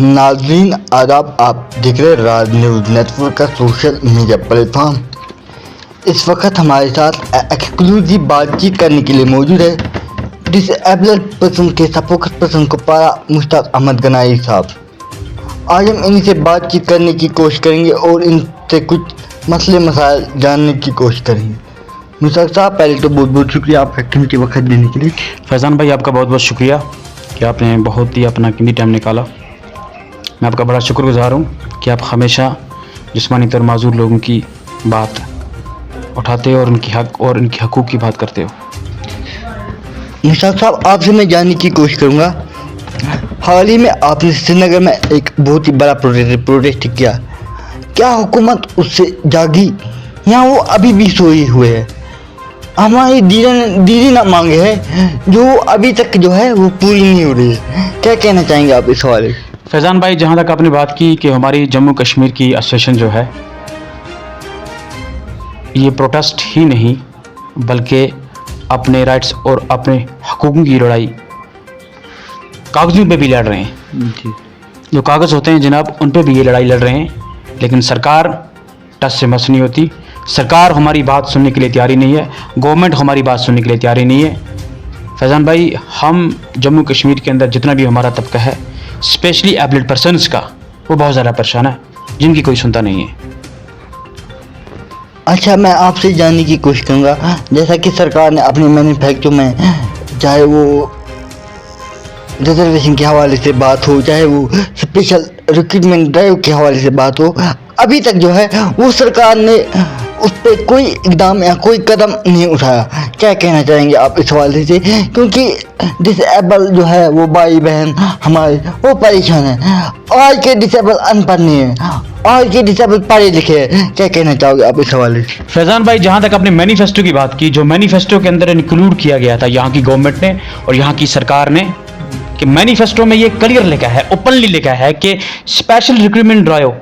नाज़रीन आदाब, आप देख रहे राज न्यूज़ नेटवर्क का सोशल मीडिया प्लेटफॉर्म। इस वक्त हमारे साथ एक्सक्लूसिव बातचीत करने के लिए मौजूद है डिसेबल्ड पर्सन के सपोकस पर्सन को पारा मुश्ताक अहमद गनाई साहब। आज हम इनसे बातचीत करने की कोशिश करेंगे और इनसे कुछ मसले मसाइल जानने की कोशिश करेंगे। मुश्ताक साहब, पहले तो बहुत बहुत शुक्रिया आपका कीमती वक्त देने के लिए। फैज़ान भाई, आपका बहुत बहुत शुक्रिया कि आपने बहुत ही अपना कीमती टाइम निकाला। मैं आपका बड़ा शुक्रगुजार हूँ कि आप हमेशा जिस्मानी तौर माजूर लोगों की बात उठाते हो और उनकी हक और उनके हकूक़ की बात करते हो। मुश्ताक साहब, आपसे मैं जानने की कोशिश करूँगा, हाल ही में आपने श्रीनगर में एक बहुत ही बड़ा प्रोटेस्ट किया, क्या हुकूमत उससे जागी या वो अभी भी सोए हुए है? हमारी दीदी ना मांगे है जो अभी तक जो है वो पूरी नहीं हो रही है, क्या कहना चाहेंगे आप इस हवाले? फैज़ान भाई, जहाँ तक आपने बात की कि हमारी जम्मू कश्मीर की एसोसिएशन जो है ये प्रोटेस्ट ही नहीं बल्कि अपने राइट्स और अपने हकूक़ों की लड़ाई कागज़ों पे भी लड़ रहे हैं। जो कागज़ होते हैं जनाब, उन पे भी ये लड़ाई लड़ रहे हैं, लेकिन सरकार टस से मस नहीं होती। सरकार हमारी बात सुनने के लिए तैयारी नहीं है, गवर्नमेंट हमारी बात सुनने के लिए तैयारी नहीं है। फैज़ान भाई, हम जम्मू कश्मीर के अंदर जितना भी हमारा तबका है, स्पेशली एबल्ड पर्सनस का, वो बहुत ज़्यादा परेशान है, जिनकी कोई सुनता नहीं है। अच्छा, मैं आपसे जानने की कोशिश करूँगा, जैसा कि सरकार ने अपने मैन्युफैक्चर में, चाहे वो रिजर्वेशन के हवाले से बात हो, चाहे वो स्पेशल रिक्रूटमेंट ड्राइव के हवाले से बात हो, अभी तक जो है वो सरकार ने उस पर कोई इकदाम या कोई कदम नहीं उठाया। क्या कहना चाहेंगे आप इस हवाले से? क्योंकि डिसेबल जो है वो भाई बहन हमारे वो परेशान है। आज के डिसेबल अनपढ़ नहीं है, आज के डिसेबल पढ़े लिखे हैं। क्या कहना चाहोगे आप इस हवाले से? फैज़ान भाई, जहाँ तक आपने मैनिफेस्टो की बात की, जो मैनिफेस्टो के अंदर इंक्लूड किया गया था यहाँ की गवर्नमेंट ने और यहाँ की सरकार ने, कि मैनिफेस्टो में ये क्लियर लिखा है, ओपनली लिखा है कि special recruitment drive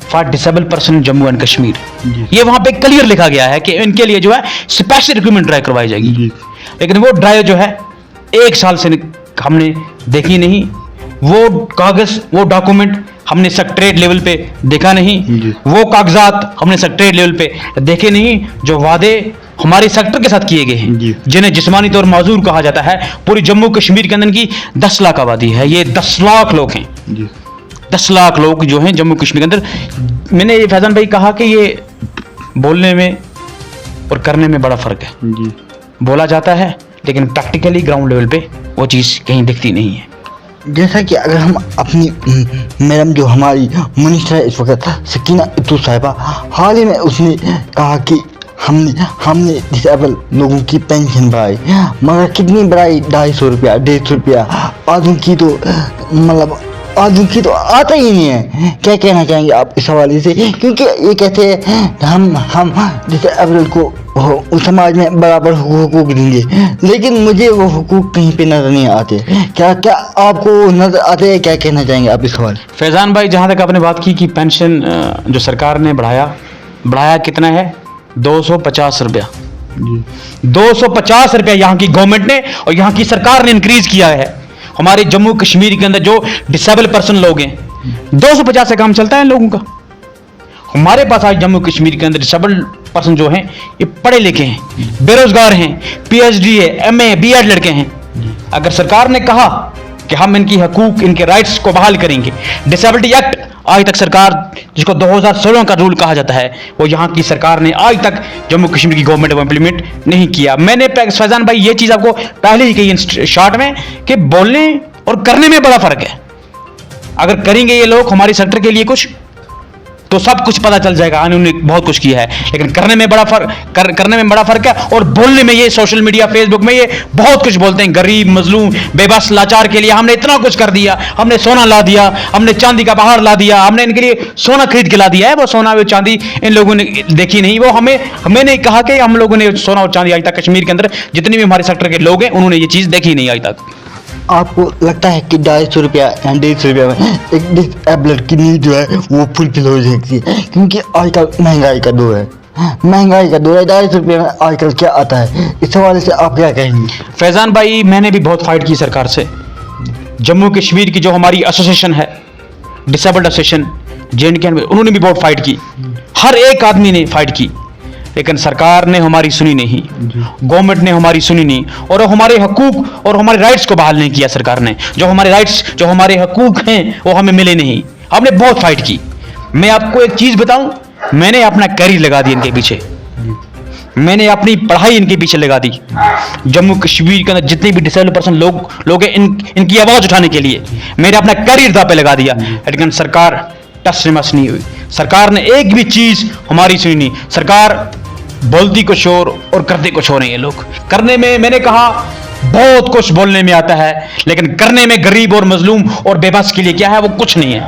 for disable person Jammu and Kashmir, ये वहां पे क्लियर लिखा गया है कि इनके लिए जो है स्पेशल रिक्रूटमेंट ड्राइव करवाई जाएगी। लेकिन वो ड्राइव जो है 1 साल से हमने देखी नहीं, वो कागज, वो डॉक्यूमेंट हमने सेक्रेटरीट लेवल पे देखा नहीं, वो कागजात हमने सेक्रेटरीट लेवल पे देखे नहीं, जो वादे हमारे सेक्टर के साथ किए गए हैं, जिन्हें जिस्मानी तौर माजूर कहा जाता है। पूरी जम्मू कश्मीर के अंदर की 10 लाख आबादी है, ये 10 लाख लोग हैं, 10 लाख लोग जो हैं जम्मू कश्मीर के अंदर। मैंने ये फैज़ान भाई कहा कि ये बोलने में और करने में बड़ा फ़र्क है। बोला जाता है लेकिन प्रैक्टिकली ग्राउंड लेवल पे वो चीज़ कहीं दिखती नहीं है। जैसा कि अगर हम अपनी मैडम जो हमारी मिनिस्टर है इस वक्त सकीना इत्तू साहिबा, हाल ही में उसने कहा कि हमने डिसेबल लोगों की पेंशन बढ़ाई, मगर कितनी बढ़ाई? 250 रुपया, 150 रुपया। आदमी की तो मतलब आदमी की तो आता ही नहीं है। क्या कहना चाहेंगे आप इस हवाले से? क्योंकि ये कहते हैं हम डिसेबल को समाज में बराबर हुकूक देंगे, लेकिन मुझे वो हुकूक कहीं पे नजर नहीं आते। क्या आपको नजर आते हैं? क्या कहना चाहेंगे आप इस हवाले? फैज़ान भाई, जहाँ तक आपने बात की कि पेंशन जो सरकार ने बढ़ाया कितना है? 250 रुपया। 250 रुपया यहाँ की गवर्नमेंट ने और यहाँ की सरकार ने इंक्रीज किया है। हमारे जम्मू कश्मीर के अंदर जो डिसेबल पर्सन लोग हैं, 250 से काम चलता है लोगों का। हमारे पास आज जम्मू कश्मीर के अंदर डिसेबल पर्सन जो हैं ये पढ़े लिखे हैं, बेरोजगार हैं, PhD है, MA BEd लड़के हैं। अगर सरकार ने कहा कि हम इनकी हकूक, इनके राइट्स को बहाल करेंगे, डिसेबिलिटी एक्ट आज तक सरकार, जिसको 2016 का रूल कहा जाता है, वो यहाँ की सरकार ने आज तक जम्मू कश्मीर की गवर्नमेंट वो इंप्लीमेंट नहीं किया। मैंने फैज़ान भाई ये चीज़ आपको पहले ही कही शॉर्ट में कि बोलने और करने में बड़ा फर्क है। अगर करेंगे ये लोग हमारे सेक्टर के लिए कुछ, तो सब कुछ पता चल जाएगा। उन्होंने बहुत कुछ किया है, लेकिन करने में बड़ा फर्क है। और बोलने में ये सोशल मीडिया, फेसबुक में ये बहुत कुछ बोलते हैं, गरीब, मजलूम, बेबस, लाचार के लिए हमने इतना कुछ कर दिया, हमने सोना ला दिया, हमने चांदी का पहाड़ ला दिया, हमने इनके लिए सोना खरीद के ला दिया है। वो सोना वो चांदी इन लोगों ने देखी नहीं। वो हमें नहीं कहा कि हम लोगों ने सोना और चांदी आज तक कश्मीर के अंदर जितने भी हमारे सेक्टर के लोग हैं उन्होंने ये चीज़ देखी नहीं आज तक। आपको लगता है कि 250 रुपया या 150 रुपया में एक डिसेबल्ड की नीड जो है वो फुलफिल हो सकती है? क्योंकि आजकल महंगाई का दौर है, 250 रुपये में आजकल क्या आता है? इस हवाले से आप क्या कहेंगे? फैज़ान भाई, मैंने भी बहुत फाइट की सरकार से। जम्मू कश्मीर की जो हमारी एसोसिएशन है डिसेबल्ड एसोसिएशन JNK, उन्होंने भी बहुत फाइट की, हर एक आदमी ने फाइट की, लेकिन सरकार ने हमारी सुनी नहीं, गवर्नमेंट ने हमारी सुनी नहीं, और हमारे हकूक और हमारे राइट्स को बहाल नहीं किया सरकार ने। जो हमारे राइट्स, जो हमारे हकूक हैं वो हमें मिले नहीं। हमने बहुत फाइट की। मैं आपको एक चीज बताऊं, मैंने अपना करियर लगा दिया इनके पीछे, मैंने अपनी पढ़ाई इनके पीछे लगा दी। जम्मू कश्मीर के अंदर जितने भी डिसेबल पर्सन लोग हैं, इनकी आवाज उठाने के लिए मैंने अपना करियर दांव पे लगा दिया, लेकिन सरकार टस से मस नहीं हुई। सरकार ने एक भी चीज हमारी सुनी नहीं। सरकार बोलती कुछ और करते कुछ और नहीं है। लोग करने में, मैंने कहा बहुत कुछ बोलने में आता है, लेकिन करने में गरीब और मजलूम और बेबस के लिए क्या है, वो कुछ नहीं है।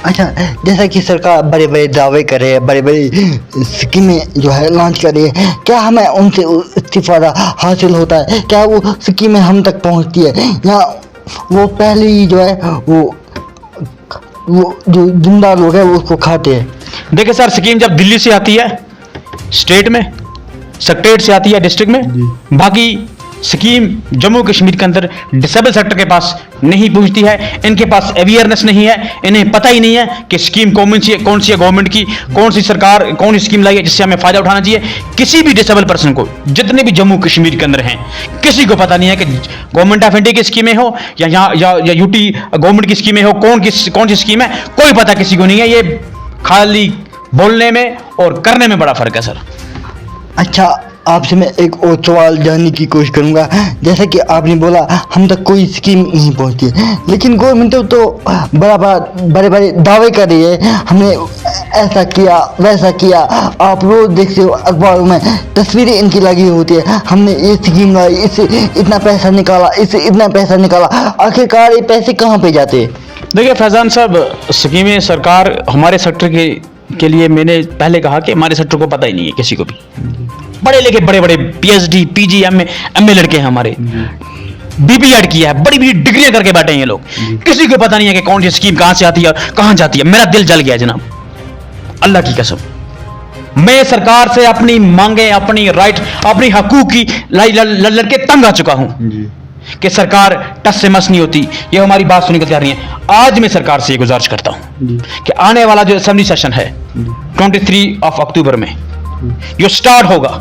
अच्छा, जैसा कि सरकार बड़े बड़े दावे करे, बड़े बड़े स्कीमें जो है लॉन्च कर रही है, क्या हमें उनसे इस्तीफादा हासिल होता है? क्या वो स्कीमें हम तक पहुंचती है, या वो पहले ही जो है वो जो जिंदा लोग हैं वो उसको खाते हैं? देखिए सर, स्कीम जब दिल्ली से आती है, स्टेट में, सेक्रेटरीट से आती है, डिस्ट्रिक्ट में, बाकी स्कीम जम्मू कश्मीर के अंदर डिसेबल सेक्टर के पास नहीं पहुंचती है। इनके पास अवेयरनेस नहीं है, इन्हें पता ही नहीं है कि स्कीम कौन सी है गवर्नमेंट की, कौन सी सरकार कौन सी स्कीम लाई है जिससे हमें फायदा उठाना चाहिए। किसी भी डिसेबल पर्सन को, जितने भी जम्मू कश्मीर के अंदर हैं, किसी को पता नहीं है कि गवर्नमेंट ऑफ इंडिया की स्कीमें हो या यूटी गवर्नमेंट की स्कीमें हो, कौन सी स्कीम है, कोई पता किसी को नहीं है। ये खाली बोलने में और करने में बड़ा फर्क है सर। अच्छा, आपसे मैं एक और सवाल जानने की कोशिश करूंगा। जैसा कि आपने बोला हम तक कोई स्कीम नहीं पहुंचती, लेकिन गवर्नमेंट तो बड़े बड़े दावे कर रही है, हमने ऐसा किया वैसा किया। आप रोज देखते हो अखबारों में तस्वीरें इनकी लगी होती है, हमने ये स्कीम लाई, इससे इतना पैसा निकाला, इससे इतना पैसा निकाला। आखिरकार ये पैसे कहाँ पे जाते हैं? देखिए फैजान साहब, स्कीमें सरकार हमारे सेक्टर के लिए, मैंने पहले कहा कि हमारे सेक्टर को पता ही नहीं है किसी को भी। बड़े लेके बड़े PhD PG MA लड़के हैं हमारे, BPEd किया है, बड़ी बड़ी डिग्रियां करके बैठे हैं ये लोग, किसी को पता नहीं है कि कौन सी स्कीम कहां से आती है और कहां जाती है। मेरा दिल जल गया जनाब, अल्लाह की कसम। मैं सरकार से अपनी मांगे, अपनी राइट, अपनी हकूक की लड़के तंग आ चुका हूं कि सरकार टस से मस नहीं होती, ये हमारी बात सुनने को तैयार नहीं है। आज मैं सरकार से ये गुजारिश करता हूं कि आने वाला जो असेंबली सेशन है 23 अक्टूबर में जो स्टार्ट होगा,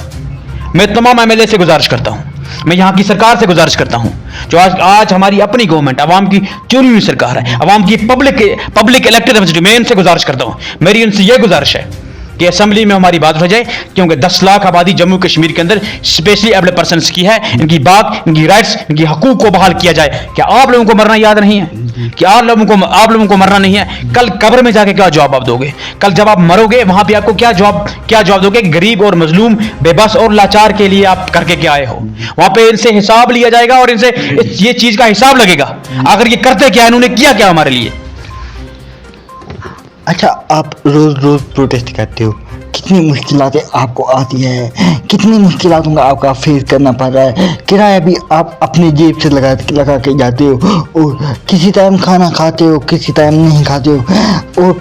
मैं तमाम MLA से गुजारिश करता हूं, मैं यहां की सरकार से गुजारिश करता हूं, जो आज हमारी अपनी गवर्नमेंट, अवाम की चुनी हुई सरकार है, अवाम की पब्लिक इलेक्टेड रिप्रेजेंटेटिव, मैं इनसे गुजारिश करता हूं, मेरी इनसे यह गुजारिश है कि असेंबली में हमारी बात हो जाए, क्योंकि 10 लाख आबादी जम्मू कश्मीर के अंदर स्पेशली एबल्ड पर्सन्स की है। इनकी बात, इनकी राइट्स, इनकी हकूक को बहाल किया जाए। क्या आप लोगों को मरना याद नहीं है? क्या आप लोगों को मरना नहीं है? कल कब्र में जाके क्या जवाब आप दोगे? कल जब आप मरोगे वहां पे आपको क्या जवाब दोगे? गरीब और मजलूम, बेबस और लाचार के लिए आप करके क्या आए हो? वहां पे इनसे हिसाब लिया जाएगा और इनसे ये चीज का हिसाब लगेगा, अगर ये करते क्या, इन्होंने किया क्या हमारे लिए। अच्छा, आप रोज रोज प्रोटेस्ट करते हो, कितनी मुश्किलातें आपको आती है, कितनी मुश्किलातों का आपका फेस करना पड़ रहा है। किराया भी आप अपने जेब से लगा के जाते हो, और किसी टाइम खाना खाते हो, किसी टाइम नहीं खाते हो, और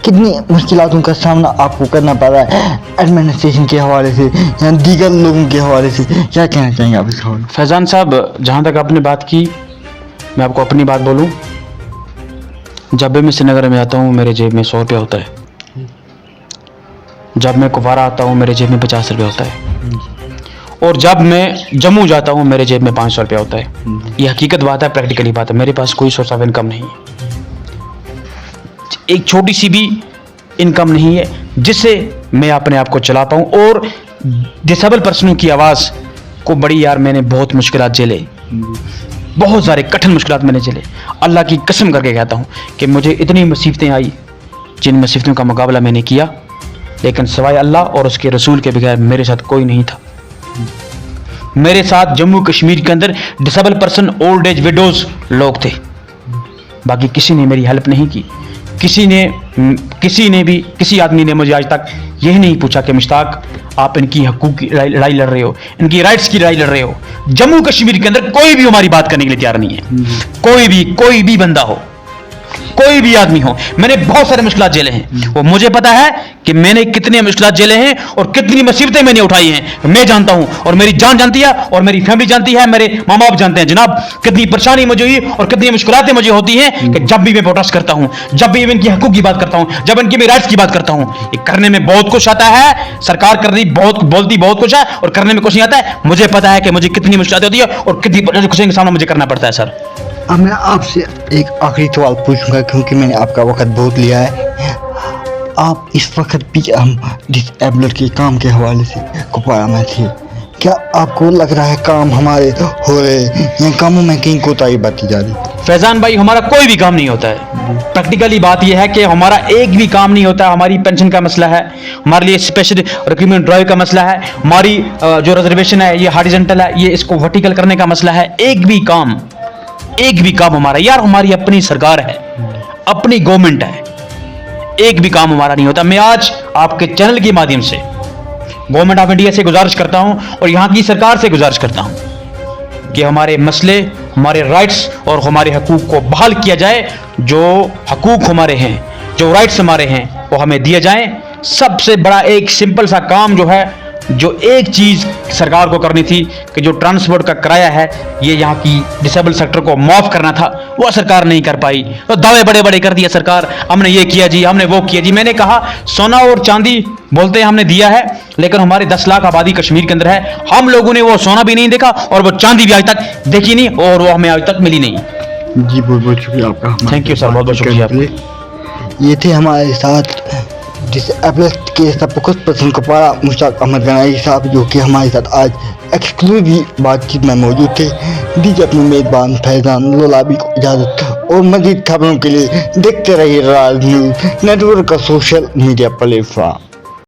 कितनी मुश्किलातों का सामना आपको करना पड़ रहा है एडमिनिस्ट्रेशन के हवाले से या दीगर लोगों के हवाले से। क्या कहना चाहेंगे आप इस हवाले? फैजान साहब, जहाँ तक आपने बात की, मैं आपको अपनी बात बोलूँ, जब भी मैं श्रीनगर में आता हूँ मेरे जेब में 100 रुपया होता है, जब मैं कुपवारा आता हूँ मेरे जेब में 50 रुपया होता है, और जब मैं जम्मू जाता हूँ मेरे जेब में 500 रुपया होता है। ये हकीकत बात है, प्रैक्टिकली बात है। मेरे पास कोई सोर्स ऑफ इनकम नहीं है, एक छोटी सी भी इनकम नहीं है जिससे मैं अपने आप को चला पाऊँ। और डिसेबल पर्सनों की आवाज़ को बड़ी, यार मैंने बहुत मुश्किलात झेले, बहुत सारे कठिन मुश्किलात मैंने झेले। अल्लाह की कसम करके कहता हूँ कि मुझे इतनी मुसीबतें आई, जिन मुसीबतों का मुकाबला मैंने किया, लेकिन सिवाय अल्लाह और उसके रसूल के बगैर मेरे साथ कोई नहीं था। मेरे साथ जम्मू कश्मीर के अंदर disable person, old age, widows लोग थे, बाकी किसी ने मेरी हेल्प नहीं की। किसी आदमी ने मुझे आज तक यही नहीं पूछा कि मुश्ताक आप इनकी हकूक की लड़ाई लड़ रहे हो, इनकी राइट्स की लड़ाई लड़ रहे हो। जम्मू कश्मीर के अंदर कोई भी हमारी बात करने के लिए तैयार नहीं है, कोई भी बंदा हो। कोई भी आदमी हो, मैंने बहुत सारे मुश्किलात झेले हैं, वो मुझे पता है कि मैंने कितनी मुश्किलात झेले हैं और कितनी मुसीबतें मैंने उठाई हैं, मैं जानता हूं और मेरी जान जानती है और मेरी फैमिली जानती है, मेरे माँ बाप जानते हैं जनाब कितनी परेशानी मुझे हुई और कितनी मुश्किलातें मुझे होती हैं कि जब भी मैं प्रोटेस्ट करता हूं, जब भी इनकी हकूक की बात करता हूं, जब इनकी राइट्स की बात करता हूं। ये करने में बहुत कुछ आता है, सरकार कर रही बहुत बोलती बहुत कुछ है और करने में कुछ नहीं आता है। मुझे पता है कि मुझे कितनी मुश्किलातें होती है और कितनी खुशी का सामना मुझे करना पड़ता है सर। अब मैं आपसे एक आखिरी सवाल पूछूंगा क्योंकि मैंने आपका वक्त बहुत लिया है। आप इस वक्त भी हम डिसेबल्ड के काम के हवाले से कुपवाड़ा में थे, क्या आपको लग रहा है काम हमारे हो रहे या कामों में कहीं कोताही बरती जा रही? फैजान भाई, हमारा कोई भी काम नहीं होता है। प्रैक्टिकली बात यह है कि हमारा एक भी काम नहीं होता। हमारी पेंशन का मसला है, हमारे लिए स्पेशल रिक्रूटमेंट ड्राइव का मसला है, हमारी जो रिजर्वेशन है ये हॉरिजॉन्टल है, ये इसको वर्टिकल करने का मसला है। एक भी काम हमारा, यार हमारी अपनी सरकार है, अपनी गवर्नमेंट है, एक भी काम हमारा नहीं होता। मैं आज आपके चैनल के माध्यम से गवर्नमेंट ऑफ इंडिया से गुजारिश करता हूं और यहां की सरकार से गुजारिश करता हूं कि हमारे मसले, हमारे राइट्स और हमारे हकूक को बहाल किया जाए। जो हकूक हमारे हैं, जो राइट्स हमारे हैं, वो हमें दिए जाएं। सबसे बड़ा एक सिंपल सा काम जो है, जो एक चीज़ सरकार को करनी थी कि जो ट्रांसपोर्ट का किराया है ये यहाँ की डिसेबल सेक्टर को माफ़ करना था, वो सरकार नहीं कर पाई। तो दावे बड़े बड़े कर दिए सरकार, हमने ये किया जी, हमने वो किया जी। मैंने कहा सोना और चांदी बोलते हैं हमने दिया है, लेकिन हमारे 10 लाख आबादी कश्मीर के अंदर है, हम लोगों ने वो सोना भी नहीं देखा और वो चांदी भी आज तक देखी नहीं और वो हमें आज तक मिली नहीं। जी बहुत बहुत शुक्रिया आपका। थैंक यू सर, बहुत बहुत शुक्रिया। ये थे हमारे साथ डिसेबल्ड के स्पोक्सपर्सन कुपवाड़ा मुश्ताक अहमद गनाई साहब, जो कि हमारे साथ आज एक्सक्लूसिव बातचीत में मौजूद थे। दीजिए अपने मेज़बान फैजान लोलाबी को इजाज़त और मज़ीद खबरों के लिए देखते रहिए राज न्यूज़ नेटवर्क का सोशल मीडिया प्लेटफॉर्म।